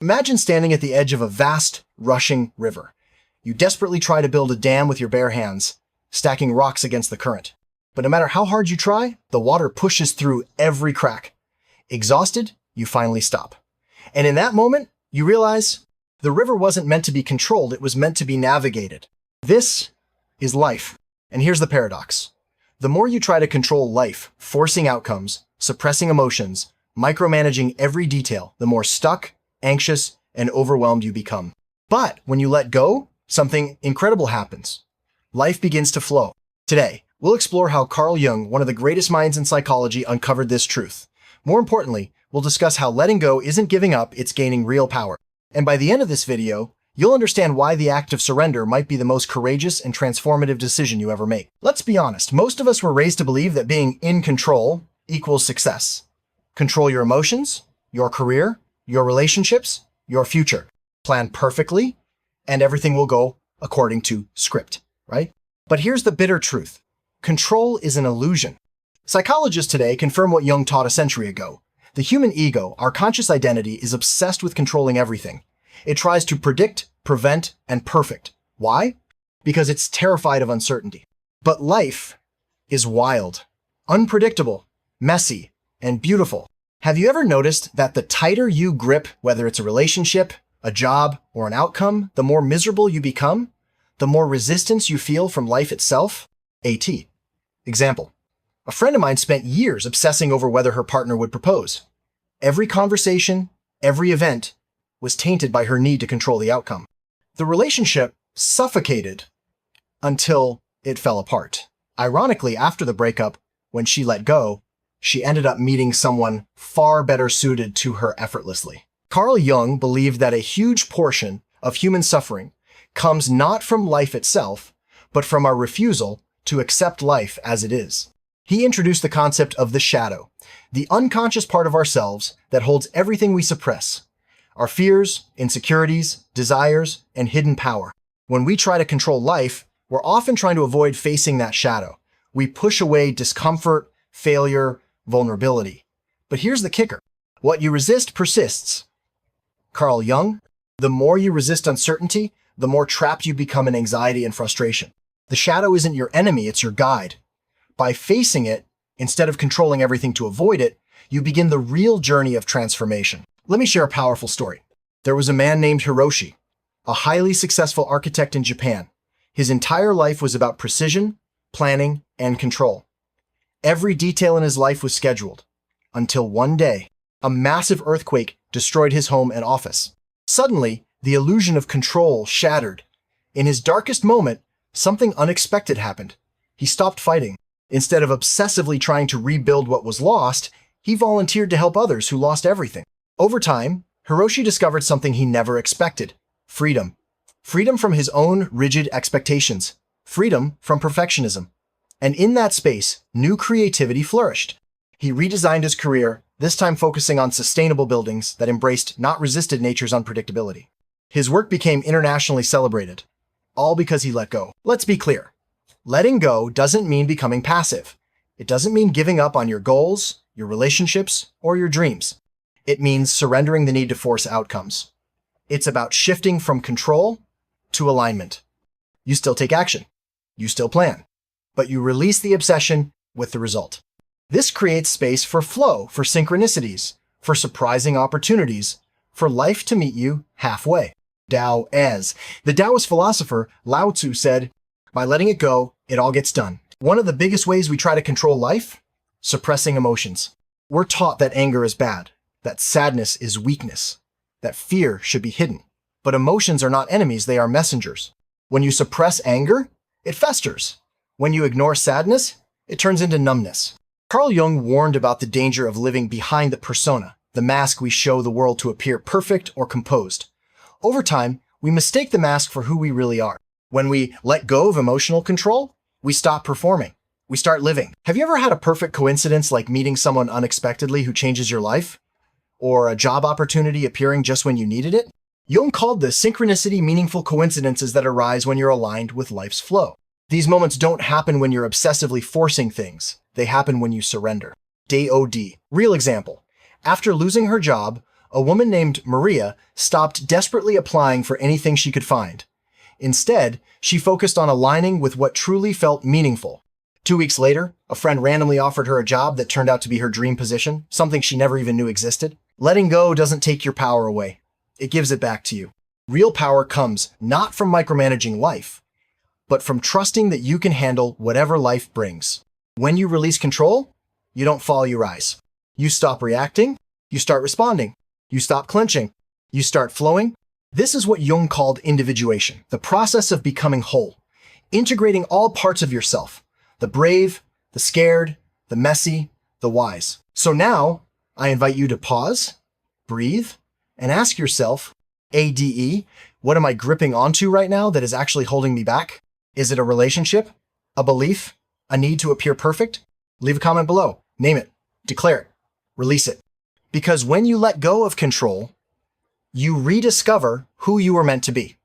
Imagine standing at the edge of a vast, rushing river. You desperately try to build a dam with your bare hands, stacking rocks against the current. But no matter how hard you try, the water pushes through every crack. Exhausted, you finally stop. And in that moment, you realize the river wasn't meant to be controlled, it was meant to be navigated. This is life. And here's the paradox. The more you try to control life, forcing outcomes, suppressing emotions, micromanaging every detail, the more stuck, anxious, and overwhelmed you become. But when you let go, something incredible happens. Life begins to flow. Today, we'll explore how Carl Jung, one of the greatest minds in psychology, uncovered this truth. More importantly, we'll discuss how letting go isn't giving up, it's gaining real power. And by the end of this video, you'll understand why the act of surrender might be the most courageous and transformative decision you ever make. Let's be honest, most of us were raised to believe that being in control equals success. Control your emotions, your career, your relationships, your future. Plan perfectly, and everything will go according to script, right? But here's the bitter truth. Control is an illusion. Psychologists today confirm what Jung taught a century ago. The human ego, our conscious identity, is obsessed with controlling everything. It tries to predict, prevent, and perfect. Why? Because it's terrified of uncertainty. But life is wild, unpredictable, messy, and beautiful. Have you ever noticed that the tighter you grip, whether it's a relationship, a job, or an outcome, the more miserable you become? The more resistance you feel from life itself? Example. A friend of mine spent years obsessing over whether her partner would propose. Every conversation, every event, was tainted by her need to control the outcome. The relationship suffocated until it fell apart. Ironically, after the breakup, when she let go, she ended up meeting someone far better suited to her effortlessly. Carl Jung believed that a huge portion of human suffering comes not from life itself, but from our refusal to accept life as it is. He introduced the concept of the shadow, the unconscious part of ourselves that holds everything we suppress. Our fears, insecurities, desires, and hidden power. When we try to control life, we're often trying to avoid facing that shadow. We push away discomfort, failure, vulnerability. But here's the kicker. What you resist persists. Carl Jung, the more you resist uncertainty, the more trapped you become in anxiety and frustration. The shadow isn't your enemy, it's your guide. By facing it, instead of controlling everything to avoid it, you begin the real journey of transformation. Let me share a powerful story. There was a man named Hiroshi, a highly successful architect in Japan. His entire life was about precision, planning, and control. Every detail in his life was scheduled, until one day, a massive earthquake destroyed his home and office. Suddenly, the illusion of control shattered. In his darkest moment, something unexpected happened. He stopped fighting. Instead of obsessively trying to rebuild what was lost, he volunteered to help others who lost everything. Over time, Hiroshi discovered something he never expected: freedom. Freedom from his own rigid expectations. Freedom from perfectionism. And in that space, new creativity flourished. He redesigned his career, this time focusing on sustainable buildings that embraced, not resisted, nature's unpredictability. His work became internationally celebrated, all because he let go. Let's be clear. Letting go doesn't mean becoming passive. It doesn't mean giving up on your goals, your relationships, or your dreams. It means surrendering the need to force outcomes. It's about shifting from control to alignment. You still take action. You still plan. But you release the obsession with the result. This creates space for flow, for synchronicities, for surprising opportunities, for life to meet you halfway. The Taoist philosopher Lao Tzu said, "By letting it go, it all gets done." One of the biggest ways we try to control life? Suppressing emotions. We're taught that anger is bad, that sadness is weakness, that fear should be hidden. But emotions are not enemies, they are messengers. When you suppress anger, it festers. When you ignore sadness, it turns into numbness. Carl Jung warned about the danger of living behind the persona, the mask we show the world to appear perfect or composed. Over time, we mistake the mask for who we really are. When we let go of emotional control, we stop performing. We start living. Have you ever had a perfect coincidence like meeting someone unexpectedly who changes your life? Or a job opportunity appearing just when you needed it? Jung called this synchronicity, meaningful coincidences that arise when you're aligned with life's flow. These moments don't happen when you're obsessively forcing things. They happen when you surrender. Real example. After losing her job, A woman named Maria stopped desperately applying for anything she could find. Instead, she focused on aligning with what truly felt meaningful. 2 weeks later, a friend randomly offered her a job that turned out to be her dream position, something she never even knew existed. Letting go doesn't take your power away. It gives it back to you. Real power comes not from micromanaging life, but from trusting that you can handle whatever life brings. When you release control, you don't fall, you rise. You stop reacting, you start responding. You stop clenching, you start flowing. This is what Jung called individuation, the process of becoming whole, integrating all parts of yourself, the brave, the scared, the messy, the wise. So now, I invite you to pause, breathe, and ask yourself, ADE, what am I gripping onto right now that is actually holding me back? Is it a relationship? A belief? A need to appear perfect? Leave a comment below. Name it. Declare it. Release it. Because when you let go of control, you rediscover who you were meant to be.